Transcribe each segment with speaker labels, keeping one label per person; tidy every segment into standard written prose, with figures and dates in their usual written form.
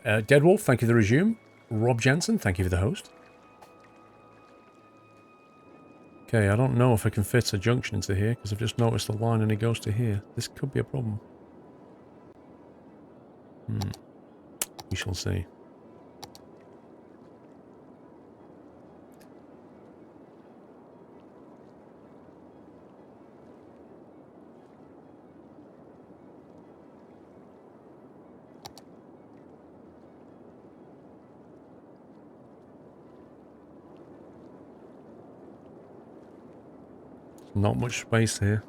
Speaker 1: Dead Wolf, thank you for the resume. Rob Jensen, thank you for the host. Okay, I don't know if I can fit a junction into here, because I've just noticed the line and it goes to here. This could be a problem. We shall see. Not much space here.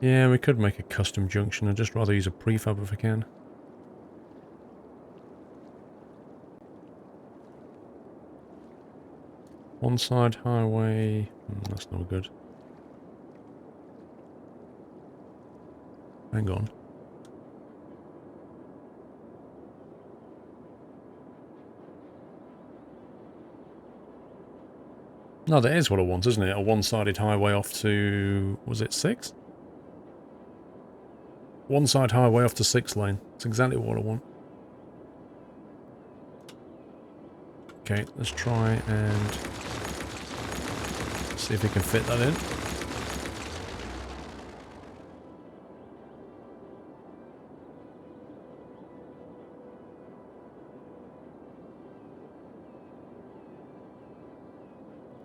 Speaker 1: Yeah, we could make a custom junction. I'd just rather use a prefab if I can. One side highway. That's no good. Hang on. No, that is what I want, isn't it? A one-sided highway off to... was it 6? One-side highway off to 6 lane. That's exactly what I want. Okay, let's try and see if we can fit that in.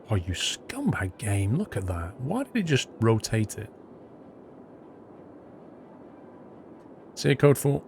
Speaker 1: Oh, you scumbag game. Look at that. Why did it just rotate it? See you, Code 4.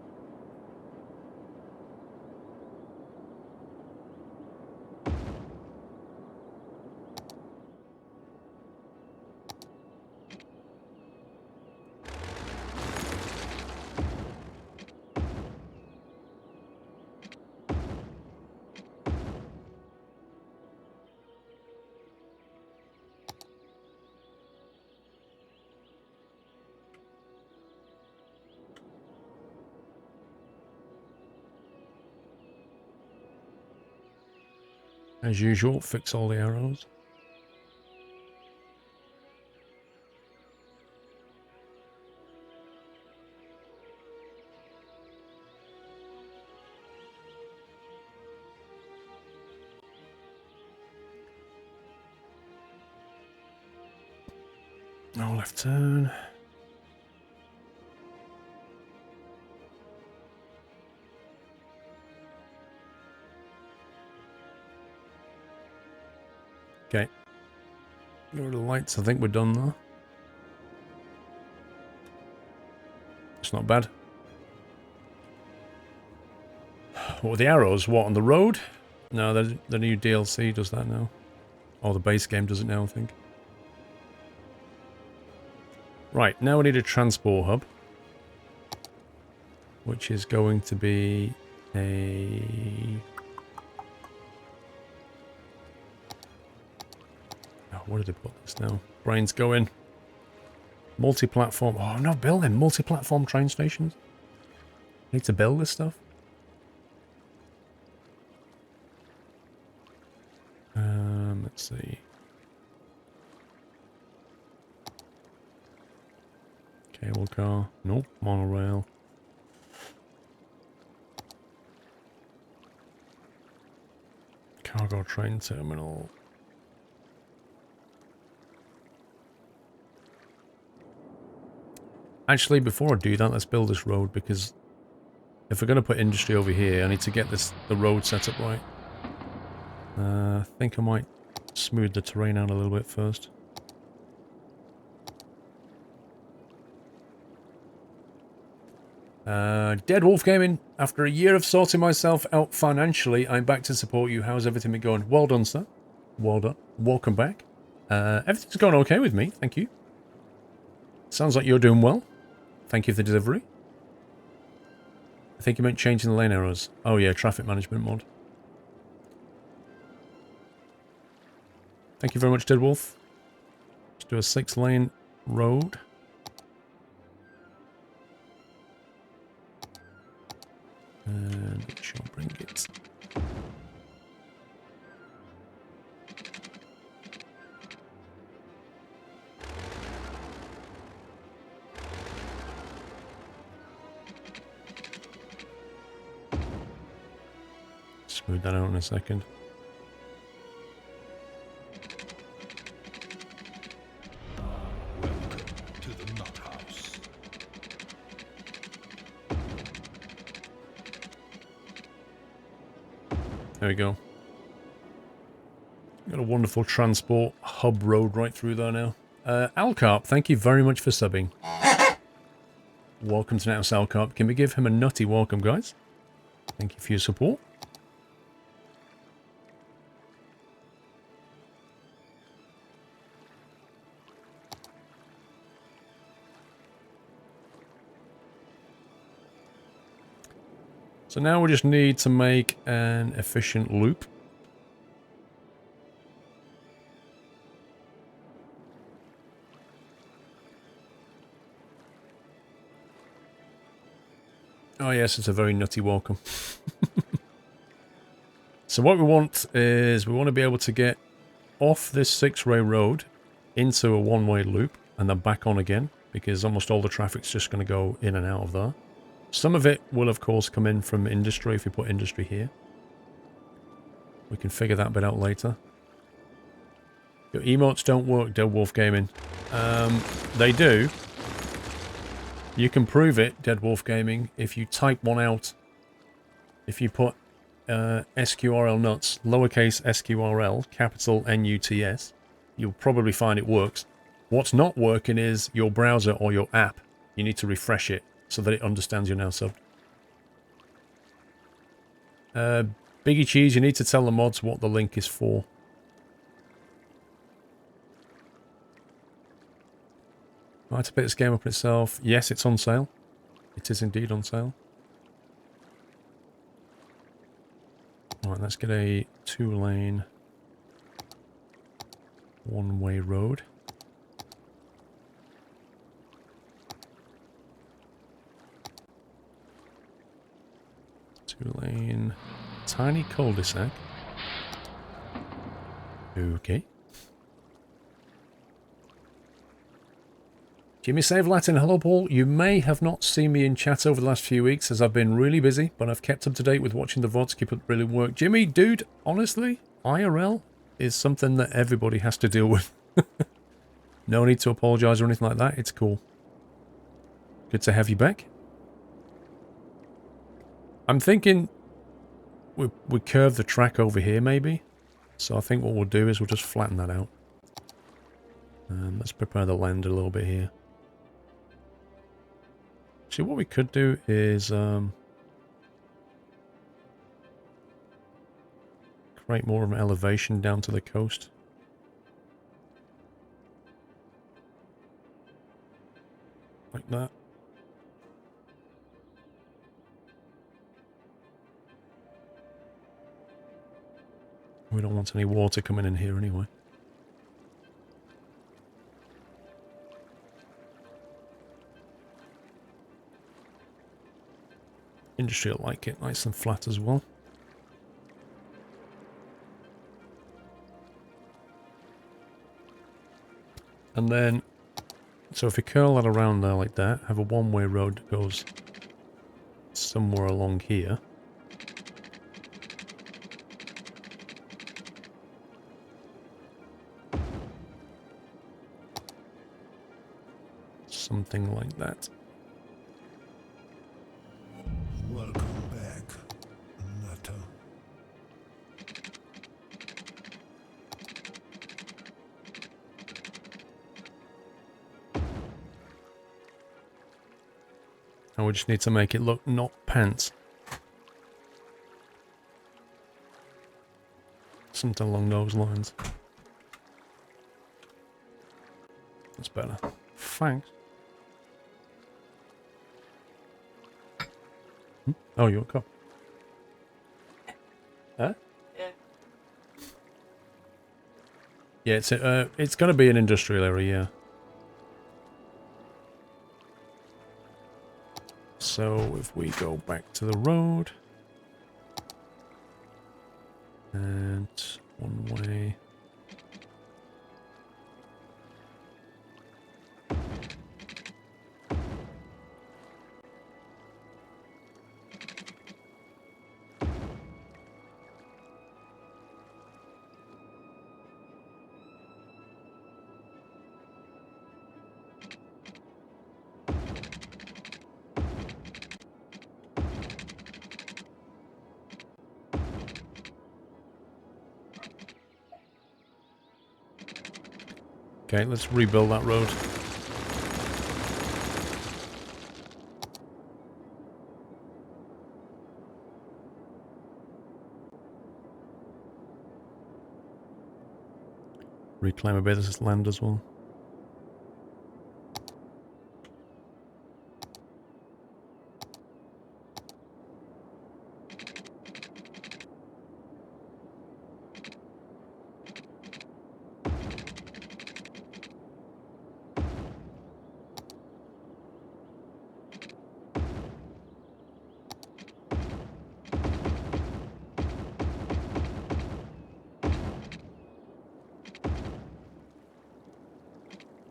Speaker 1: As usual, fix all the arrows. No left turn. Okay. Go to the lights. I think we're done though. It's not bad. What, the arrows? What, on the road? No, the new DLC does that now. Or the base game does it now, I think. Right, now we need a transport hub. Which is going to be a... oh, where did they put this now? Brains going. Multi-platform. Oh, I'm not building multi-platform train stations. I need to build this stuff. Let's see. Cable car. Nope. Monorail. Cargo train terminal. Actually, before I do that, let's build this road, because if we're going to put industry over here, I need to get the road set up right. I think I might smooth the terrain out a little bit first. Dead Wolf Gaming, after a year of sorting myself out financially, I'm back to support you. How's everything been going? Well done, sir. Well done. Welcome back. Everything's going okay with me, thank you. Sounds like you're doing well. Thank you for the delivery. I think you meant changing the lane arrows. Oh yeah, traffic management mod. Thank you very much, Dead Wolf. Let's do a 6-lane road. And which I'll bring it. Smooth that out in a second.
Speaker 2: Welcome to the nut house.
Speaker 1: There we go. Got a wonderful transport hub road right through there now. Alcarp, thank you very much for subbing. Welcome to House Alcarp. Can we give him a nutty welcome, guys? Thank you for your support. So now we just need to make an efficient loop. Oh yes, it's a very nutty welcome. So what we want is we want to be able to get off this 6-way road into a one-way loop and then back on again, because almost all the traffic's just going to go in and out of there. Some of it will, of course, come in from industry if we put industry here. We can figure that bit out later. Your emotes don't work, Dead Wolf Gaming. They do. You can prove it, Dead Wolf Gaming, if you type one out. If you put SQRL nuts, lowercase SQRL, capital NUTS, you'll probably find it works. What's not working is your browser or your app. You need to refresh it so that it understands you're now subbed. Biggie Cheese, you need to tell the mods what the link is for. Right, to pick this game up itself. Yes, it's on sale. It is indeed on sale. Alright, let's get a 2-lane one-way road. Two-lane tiny cul-de-sac. Okay. Jimmy Save Latin, hello Paul. You may have not seen me in chat over the last few weeks as I've been really busy, but I've kept up to date with watching the VODs, keep up the brilliant work. Jimmy, dude, honestly, IRL is something that everybody has to deal with. No need to apologise or anything like that, it's cool. Good to have you back. I'm thinking we curve the track over here maybe. So I think what we'll do is we'll just flatten that out. Let's prepare the land a little bit here. See, what we could do is create more of an elevation down to the coast. Like that. We don't want any water coming in here anyway. Industry will like it, nice and flat as well. And then, so if we curl that around there like that, have a one-way road that goes somewhere along here. Something like that.
Speaker 2: Welcome back, Nutter.
Speaker 1: And we just need to make it look not pants. Something along those lines. That's better. Thanks. Oh, you're a cop. Huh?
Speaker 3: Yeah.
Speaker 1: Yeah, it's going to be an industrial area, yeah. So if we go back to the road, And one way. Okay, let's rebuild that road. Reclaim a bit of this land as well.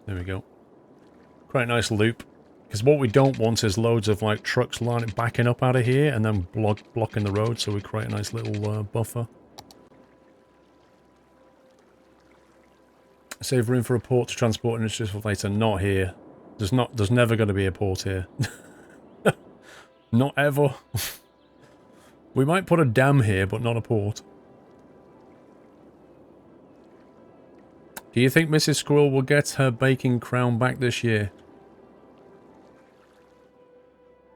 Speaker 1: There we go. Quite a nice loop. Because what we don't want is loads of like trucks backing up out of here and then blocking the road, so we create a nice little buffer. Save room for a port to transport industries for later. Not here. There's never going to be a port here. Not ever. We might put a dam here, but not a port. Do you think Mrs. Squirrel will get her baking crown back this year?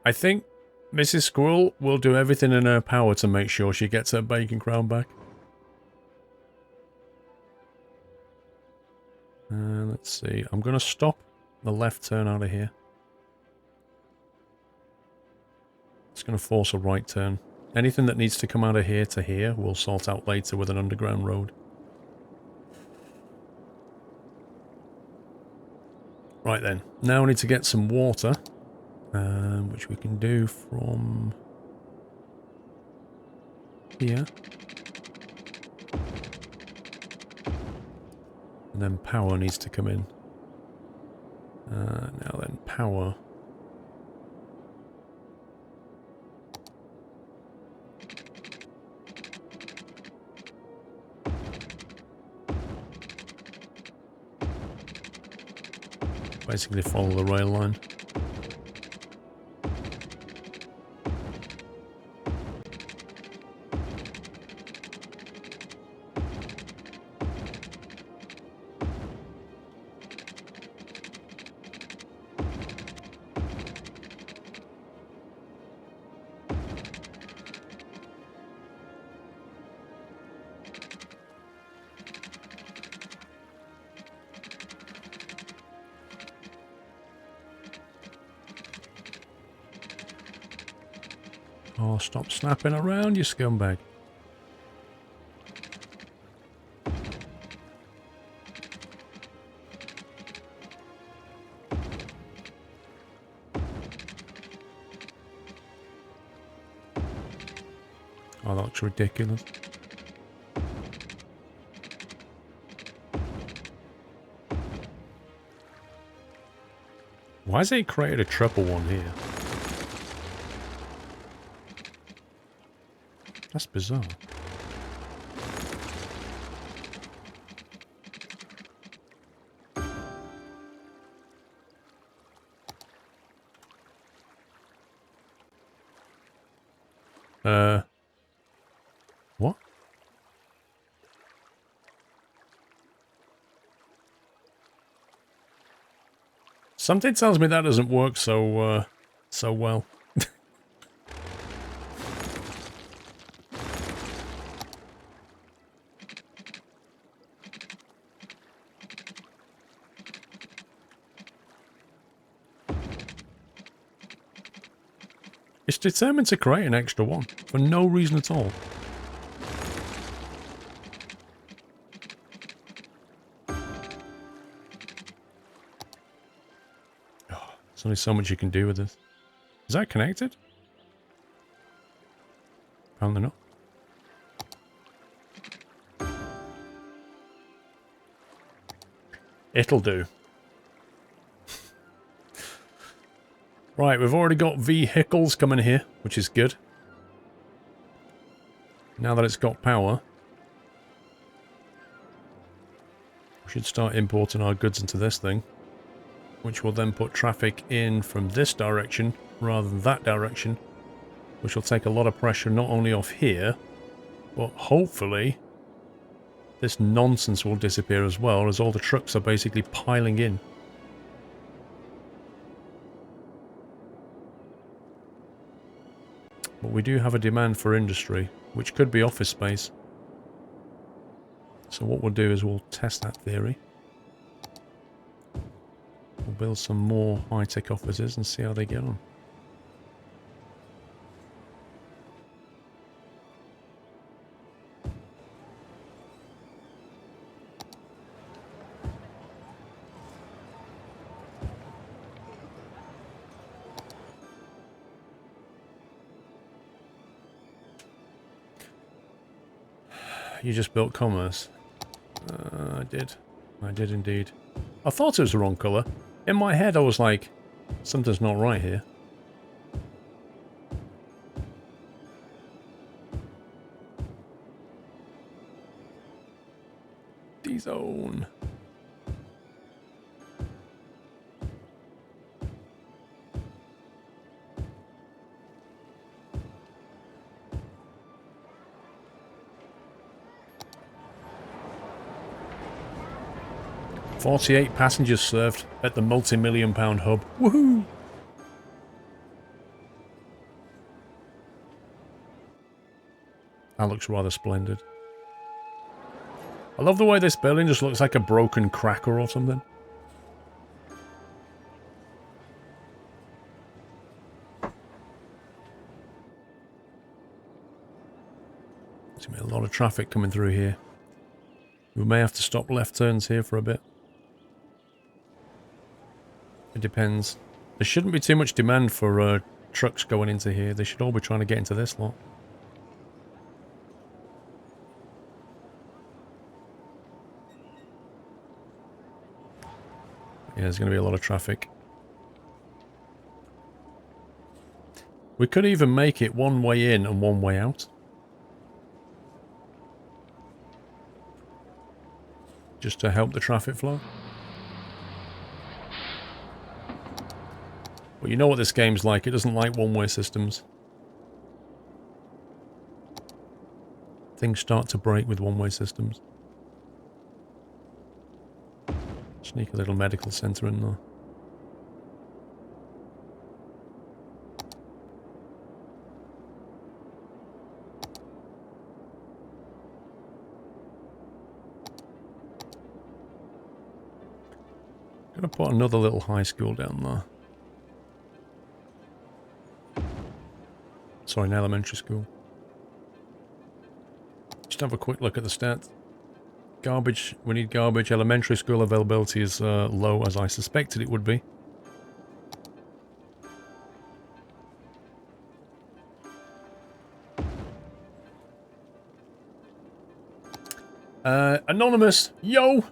Speaker 1: I think Mrs. Squirrel will do everything in her power to make sure she gets her baking crown back. Let's see. I'm going to stop the left turn out of here. It's going to force a right turn. Anything that needs to come out of here to here, we'll sort out later with an underground road. Right then. Now we need to get some water. Which we can do from here. And then power needs to come in. Now then, power. Basically follow the rail line. Oh, stop snapping around, you scumbag. Oh, that's ridiculous. Why has it created a triple one here? That's bizarre. What? Something tells me that doesn't work so well. It's determined to create an extra one, for no reason at all. Oh, there's only so much you can do with this. Is that connected? Apparently not. It'll do. Right, we've already got vehicles coming here, which is good. Now that it's got power, we should start importing our goods into this thing, which will then put traffic in from this direction rather than that direction, which will take a lot of pressure not only off here, but hopefully this nonsense will disappear as well, as all the trucks are basically piling in. But we do have a demand for industry, which could be office space. So what we'll do is we'll test that theory. We'll build some more high-tech offices and see how they get on. You just built commerce. I did. I did indeed. I thought it was the wrong colour. In my head I was like, something's not right here. D-zone. "48 passengers served at the multi-million-pound hub. Woohoo!" That looks rather splendid. I love the way this building just looks like a broken cracker or something. There's going to be a lot of traffic coming through here. We may have to stop left turns here for a bit. It depends. There shouldn't be too much demand for trucks going into here. They should all be trying to get into this lot. Yeah, there's going to be a lot of traffic. We could even make it one way in and one way out. Just to help the traffic flow. But you know what this game's like. It doesn't like one-way systems. Things start to break with one-way systems. Sneak a little medical centre in there. Gonna put another little high school down there. Sorry, an elementary school. Just have a quick look at the stats. Garbage, we need garbage. Elementary school availability is low, as I suspected it would be. Anonymous, yo!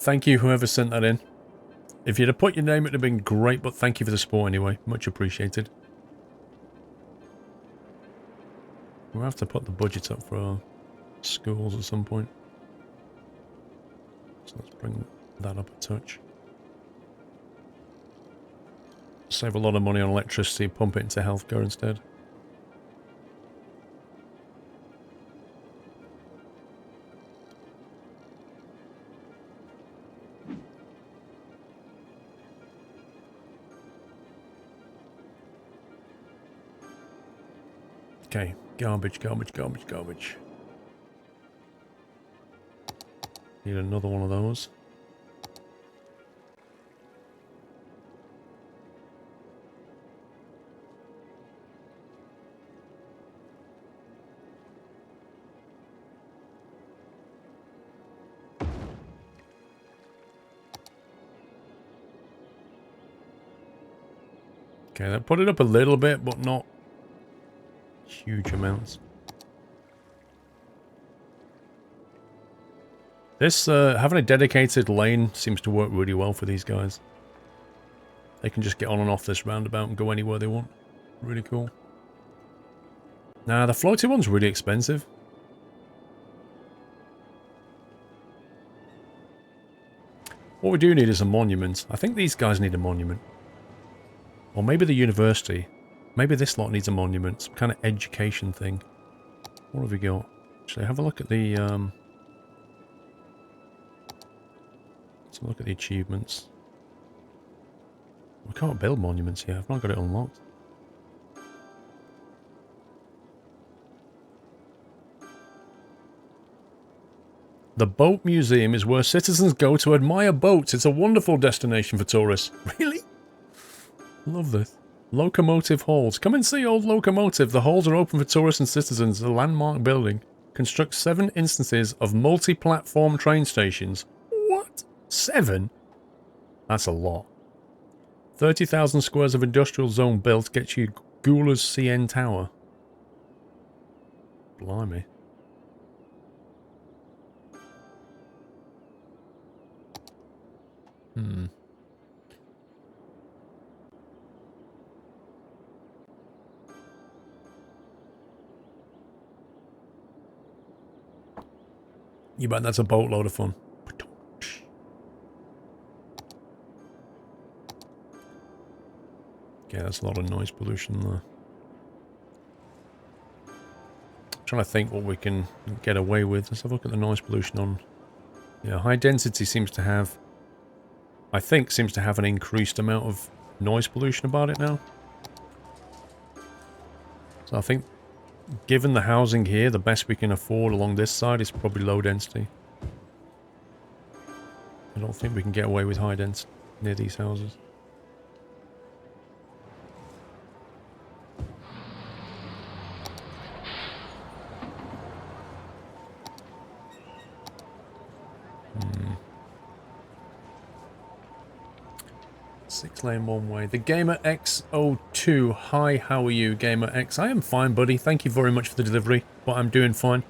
Speaker 1: Thank you, whoever sent that in. If you'd have put your name, it'd have been great, but thank you for the support anyway. Much appreciated. We'll have to put the budget up for our schools at some point. So let's bring that up a touch. Save a lot of money on electricity, pump it into healthcare instead. Okay, garbage, garbage, garbage, garbage. Need another one of those. Okay, that put it up a little bit, but not huge amounts. This, having a dedicated lane seems to work really well for these guys. They can just get on and off this roundabout and go anywhere they want. Really cool. Nah, the floaty one's really expensive. What we do need is a monument. I think these guys need a monument. Or maybe the university. Maybe this lot needs a monument. Some kind of education thing. What have we got? Actually, have a look at the, let's look at the achievements. We can't build monuments here. I've not got it unlocked. The Boat Museum is where citizens go to admire boats. It's a wonderful destination for tourists. Really? Love this. Locomotive halls. Come and see old locomotive. The halls are open for tourists and citizens. A landmark building. Construct 7 instances of multi-platform train stations. What? 7? That's a lot. 30,000 squares of industrial zone built. Gets you Gula's CN Tower. Blimey. You bet that's a boatload of fun. Okay, that's a lot of noise pollution there. I'm trying to think what we can get away with. Let's have a look at the noise pollution on... Yeah, high density seems to have... I think seems to have an increased amount of noise pollution about it now. So I think, given the housing here, the best we can afford along this side is probably low density. I don't think we can get away with high density near these houses. Six lane one way. The Gamer X02. Hi, how are you, Gamer X? I am fine, buddy. Thank you very much for the delivery, but I'm doing fine.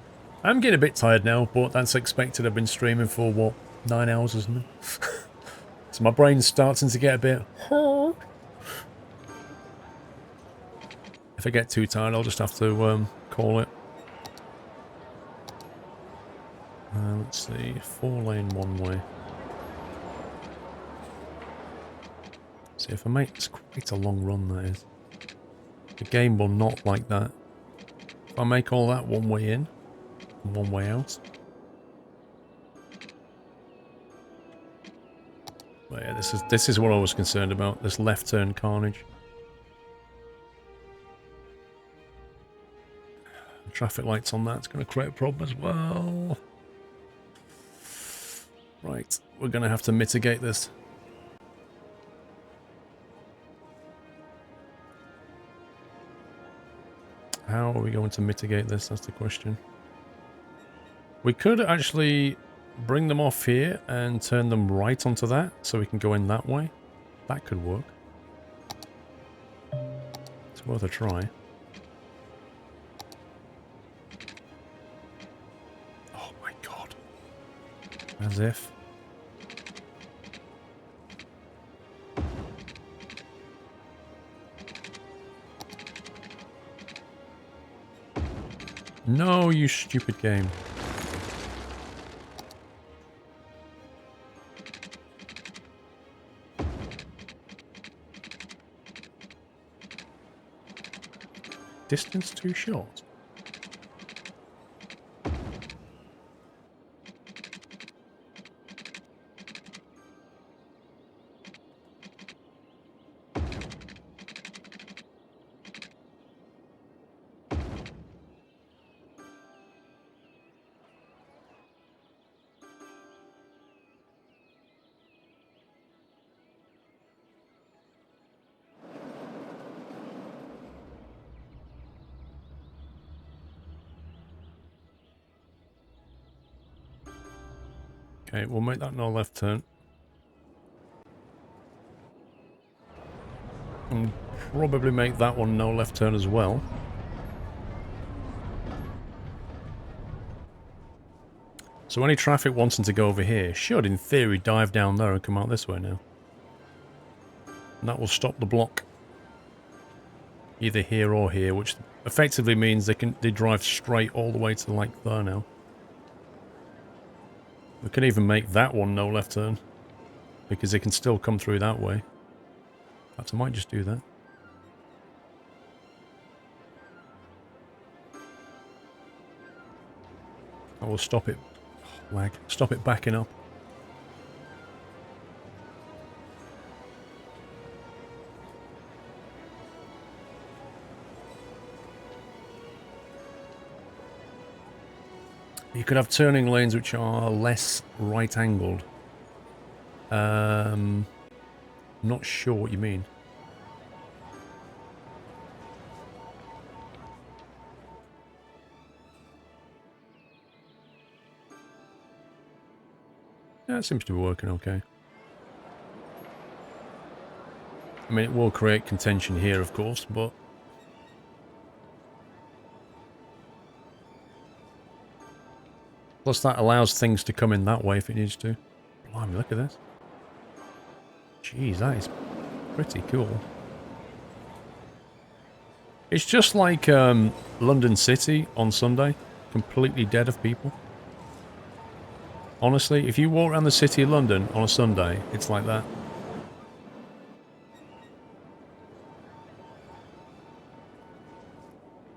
Speaker 1: I'm getting a bit tired now, but that's expected. I've been streaming for, what, 9 hours or something? So my brain's starting to get a bit... If I get too tired, I'll just have to call it. Let's see. 4 lane one way. See, if I make... It's quite a long run, that is. The game will not like that. If I make all that one way in, and one way out. But yeah, this is what I was concerned about, this left turn carnage. The traffic lights on that's going to create a problem as well. Right, we're going to have to mitigate this. How are we going to mitigate this? That's the question. We could actually bring them off here and turn them right onto that, so we can go in that way. That could work. It's worth a try. Oh my god. As if. No, you stupid game. Distance too short. Okay, we'll make that no left turn. And probably make that one no left turn as well. So any traffic wanting to go over here should, in theory, dive down there and come out this way now. And that will stop the block. Either here or here, which effectively means they drive straight all the way to like there now. We can even make that one no left turn, because they can still come through that way. In fact, I might just do that. I will stop it. Lag. Stop it backing up. You could have turning lanes which are less right-angled. Not sure what you mean. Yeah, it seems to be working okay. I mean, it will create contention here, of course, but... Plus that allows things to come in that way if it needs to. Blimey, look at this. Jeez, that is pretty cool. It's just like London City on Sunday. Completely dead of people. Honestly, if you walk around the city of London on a Sunday, it's like that.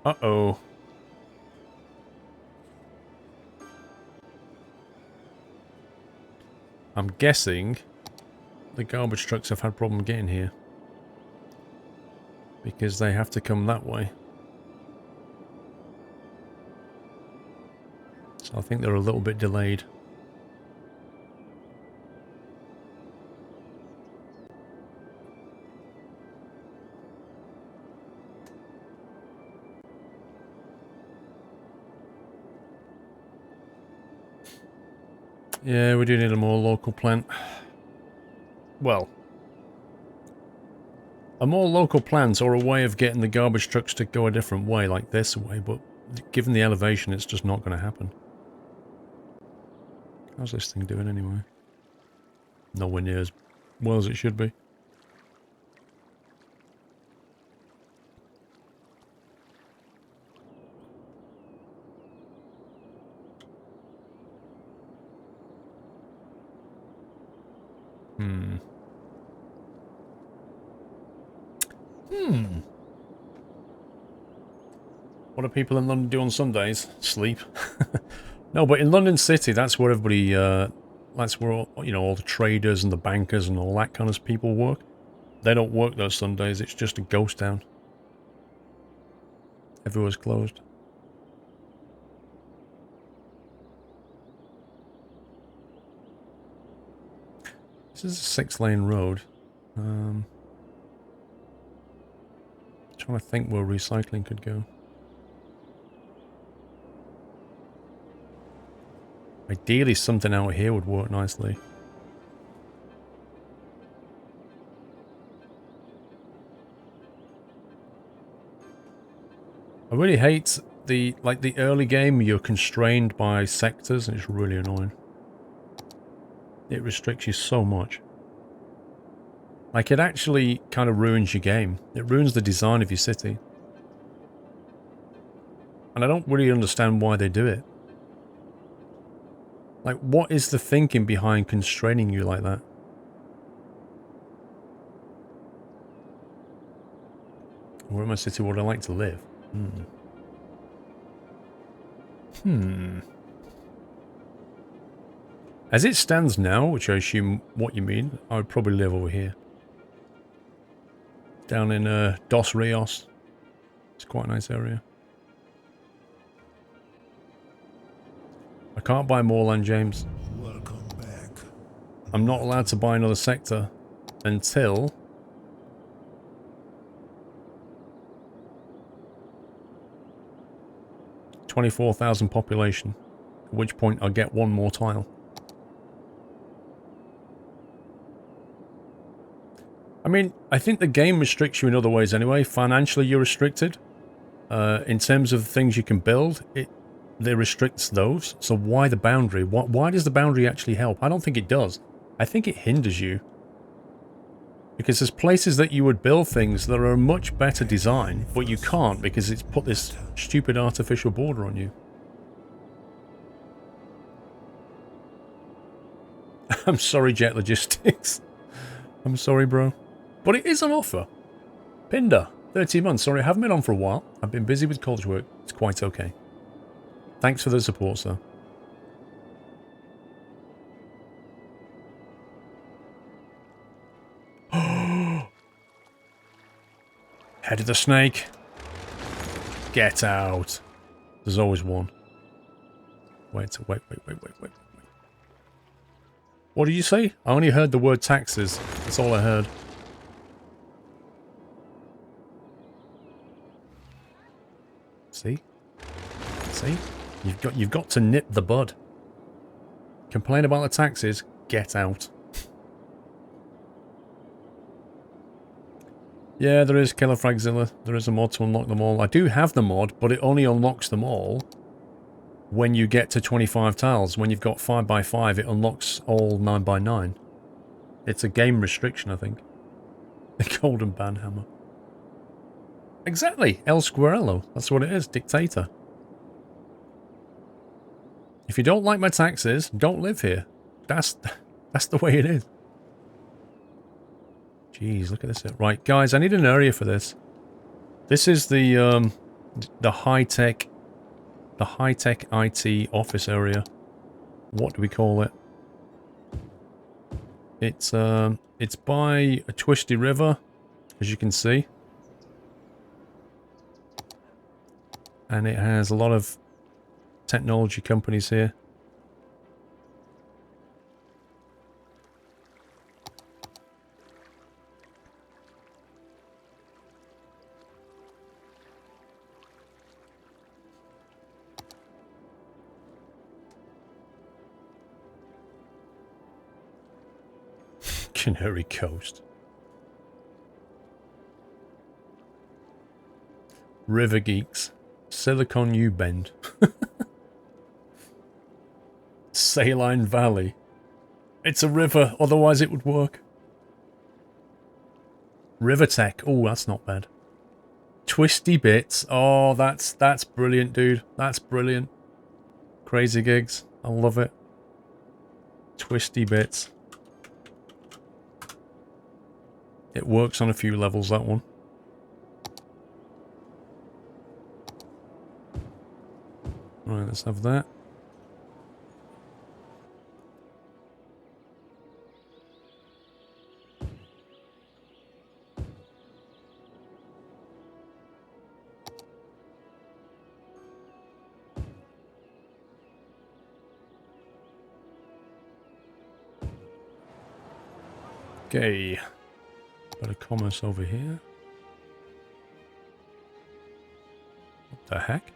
Speaker 1: Uh-oh. I'm guessing the garbage trucks have had a problem getting here. Because they have to come that way. So I think they're a little bit delayed. Yeah, we do need a more local plant. Well, a more local plant or a way of getting the garbage trucks to go a different way, like this way, but given the elevation, it's just not going to happen. How's this thing doing anyway? Nowhere near as well as it should be. What do people in London do on Sundays? Sleep. No, but in London City, that's where everybody, that's where, all, you know, all the traders and the bankers and all that kind of people work. They don't work those Sundays, it's just a ghost town. Everywhere's closed. This is a 6-lane road. Trying to think where recycling could go. Ideally, something out here would work nicely. I really hate the early game. You're constrained by sectors, and it's really annoying. It restricts you so much. Like, it actually kind of ruins your game. It ruins the design of your city. And I don't really understand why they do it. Like, what is the thinking behind constraining you like that? Where in my city would I like to live? As it stands now, which I assume what you mean, I would probably live over here. Down in Dos Rios. It's quite a nice area. I can't buy more land, James.
Speaker 2: Welcome back.
Speaker 1: I'm not allowed to buy another sector until... 24,000 population, at which point I'll get one more tile. I mean, I think the game restricts you in other ways anyway. Financially, you're restricted. In terms of things you can build, they restricts those. So why the boundary? Why does the boundary actually help? I don't think it does. I think it hinders you. Because there's places that you would build things that are a much better design, but you can't because it's put this stupid artificial border on you. I'm sorry, Jet Logistics. I'm sorry, bro. But it is an offer. Pinder, 30 months. Sorry, I haven't been on for a while. I've been busy with college work. It's quite okay. Thanks for the support, sir. Head of the snake. Get out. There's always one. Wait. What did you say? I only heard the word taxes. That's all I heard. See? See? You've got to nip the bud. Complain about the taxes, get out. Yeah, there is Killer Fragzilla. There is a mod to unlock them all. I do have the mod, but it only unlocks them all when you get to 25 tiles. When you've got 5x5, it unlocks all 9x9. It's a game restriction, I think. The Golden Banhammer. Exactly, El Squirrello. That's what it is, dictator. If you don't like my taxes, don't live here. That's the way it is. Jeez, look at this. Right, guys, I need an area for this. This is the high-tech IT office area. What do we call it? It's by a twisty river, as you can see. And it has a lot of technology companies here. Canary Coast. River Geeks. Silicon U Bend. Saline Valley. It's a river, otherwise it would work. River Tech. Oh, that's not bad. Twisty Bits. Oh, that's brilliant, dude. That's brilliant. Crazy Gigs. I love it. Twisty Bits. It works on a few levels, that one. Right, let's have that. Okay. Bit of commerce over here. What the heck?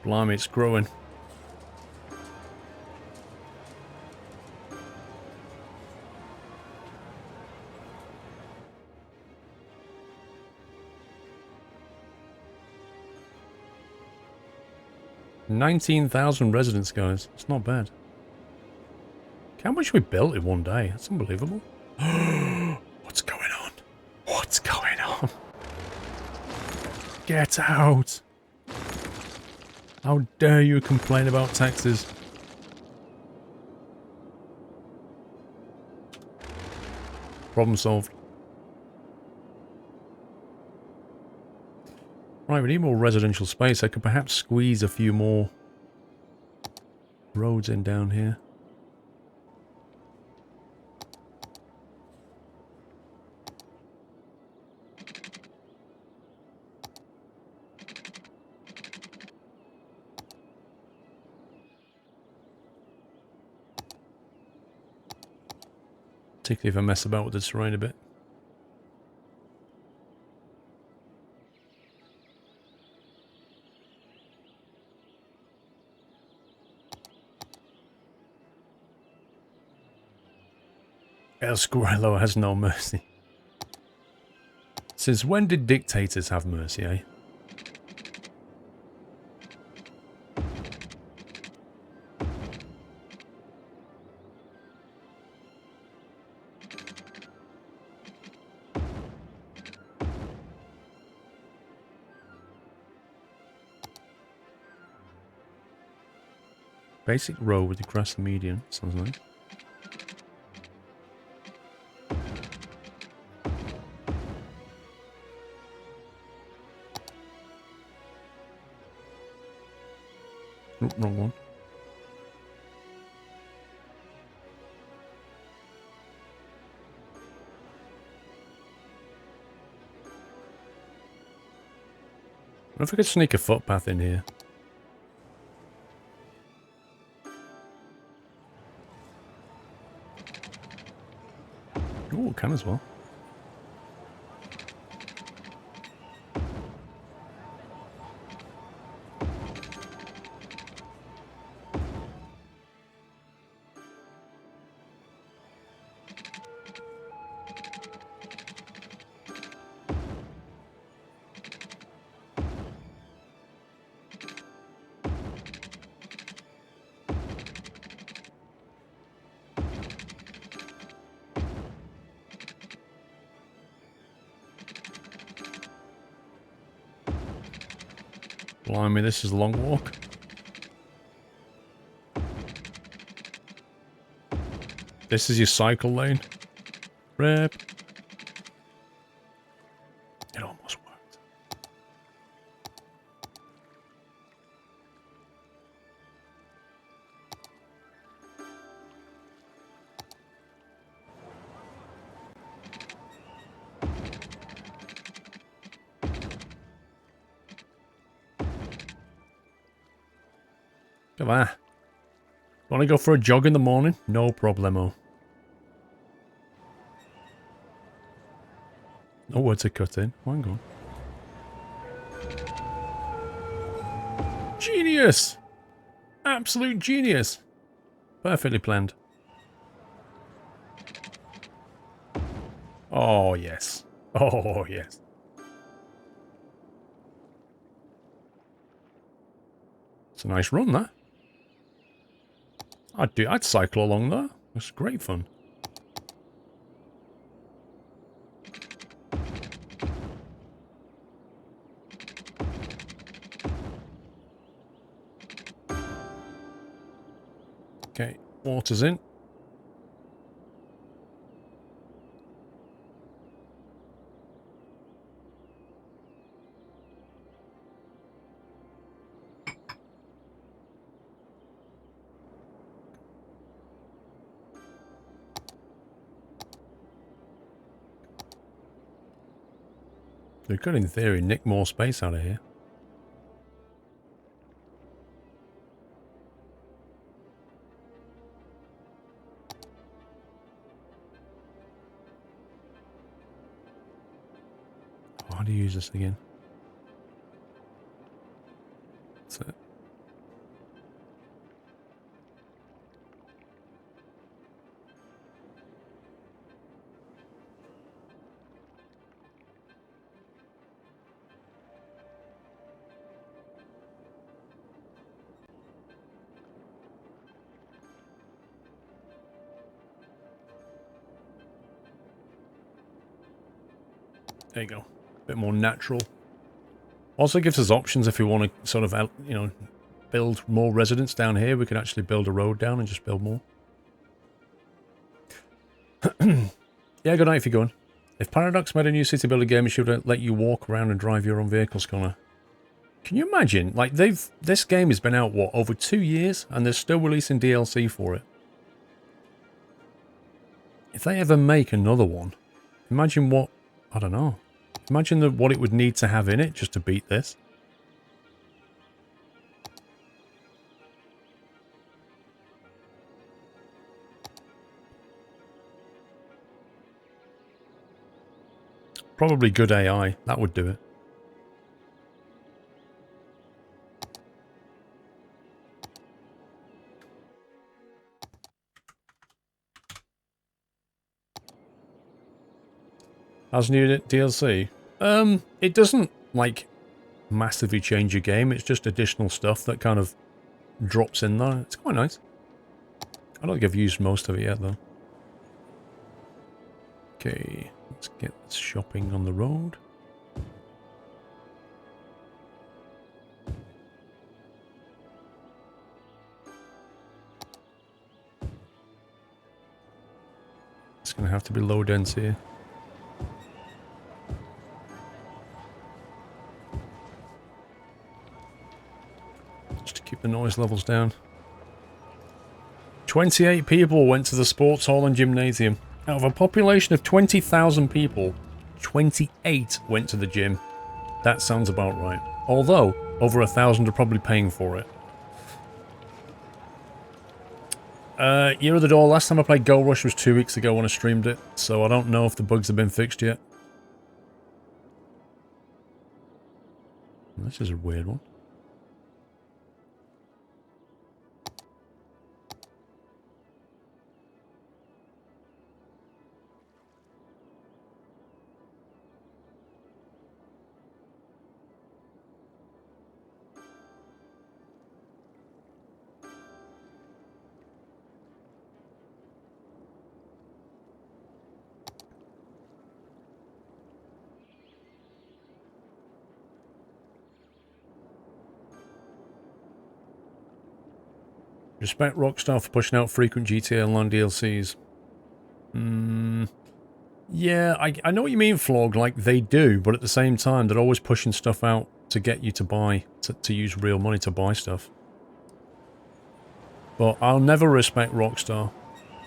Speaker 1: Blimey, it's growing. $19,000 residents, guys. It's not bad. How much we built in one day? That's unbelievable. What's going on? What's going on? Get out! How dare you complain about taxes? Problem solved. Right, we need more residential space. I could perhaps squeeze a few more roads in down here. particularly if I mess about with the terrain a bit. El Squirrelo has no mercy. Since when did dictators have mercy, eh? Basic row with the grass median. Sounds nice. Oh, wrong one. I wonder if I could sneak a footpath in here. Oh, can as well. Blimey, this is a long walk. This is your cycle lane. Rip. It almost worked. Come on. Want to go for a jog in the morning? No problemo. No word to cut in. Hang on. Genius! Absolute genius! Perfectly planned. Oh, yes. Oh, yes. It's a nice run, that. I'd cycle along there. It's great fun. Okay, water's in. They could, in theory, nick more space out of here. Oh, how do you use this again? That's it. There you go. A bit more natural. Also gives us options if we want to sort of, you know, build more residents down here. We can actually build a road down and just build more. Yeah, good night if you're going. If Paradox made a new city builder game, it should let you walk around and drive your own vehicles, Connor. Can you imagine? Like, this game has been out, what, over 2 years? And they're still releasing DLC for it. If they ever make another one, imagine what, I don't know. Imagine what it would need to have in it just to beat this. Probably good AI. That would do it. How's new DLC? It doesn't, like, massively change your game. It's just additional stuff that kind of drops in there. It's quite nice. I don't think I've used most of it yet, though. Okay, let's get this shopping on the road. It's going to have to be low density. Just to keep the noise levels down. 28 people went to the sports hall and gymnasium. Out of a population of 20,000 people, 28 went to the gym. That sounds about right. Although, over 1,000 are probably paying for it. Year of the Door, last time I played Gold Rush was 2 weeks ago when I streamed it, so I don't know if the bugs have been fixed yet. This is a weird one. Respect Rockstar for pushing out frequent GTA Online DLCs. Yeah, I know what you mean, Flog. Like, they do, but at the same time, they're always pushing stuff out to get you to buy, to use real money to buy stuff. But I'll never respect Rockstar.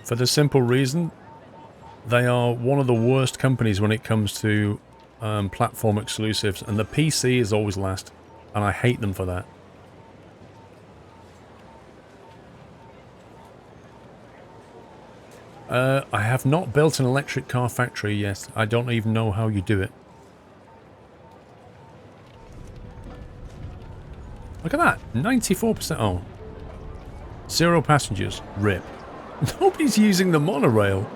Speaker 1: For the simple reason, they are one of the worst companies when it comes to platform exclusives, and the PC is always last, and I hate them for that. I have not built an electric car factory yet. I don't even know how you do it. Look at that. 94%. Oh. 0 passengers. RIP. Nobody's using the monorail.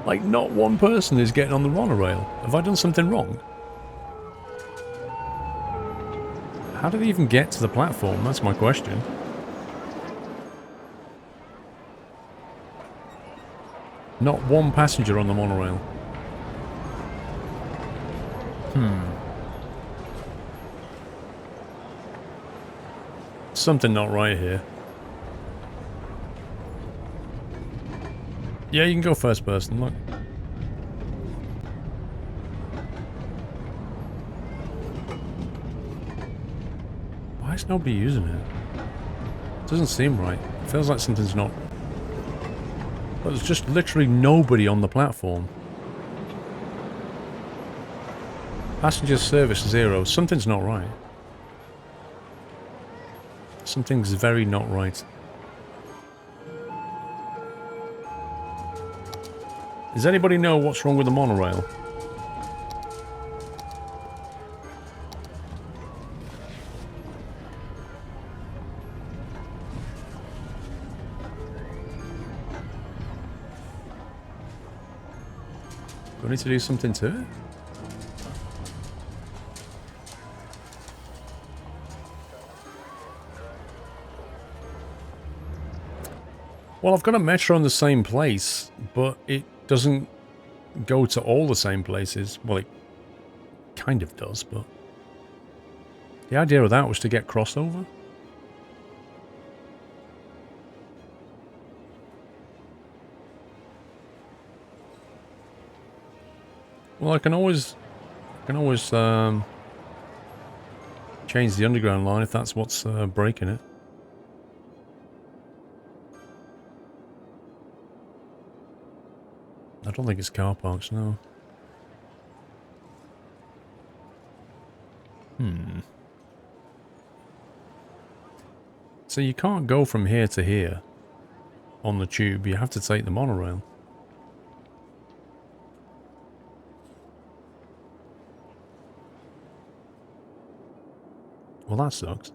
Speaker 1: Like, not one person is getting on the monorail. Have I done something wrong? How did they even get to the platform? That's my question. Not one passenger on the monorail. Something not right here. Yeah, you can go first person, look. Why is nobody using it? Doesn't seem right. It feels like something's not... But there's just literally nobody on the platform. Passenger service 0. Something's not right. Something's very not right. Does anybody know what's wrong with the monorail? Do I need to do something to it? Well, I've got a metro in the same place, but it doesn't go to all the same places. Well, it kind of does, but... The idea of that was to get crossover. Well, I can always change the underground line if that's what's breaking it. I don't think it's car parks, no. So you can't go from here to here on the tube. You have to take the monorail. Well, that sucks.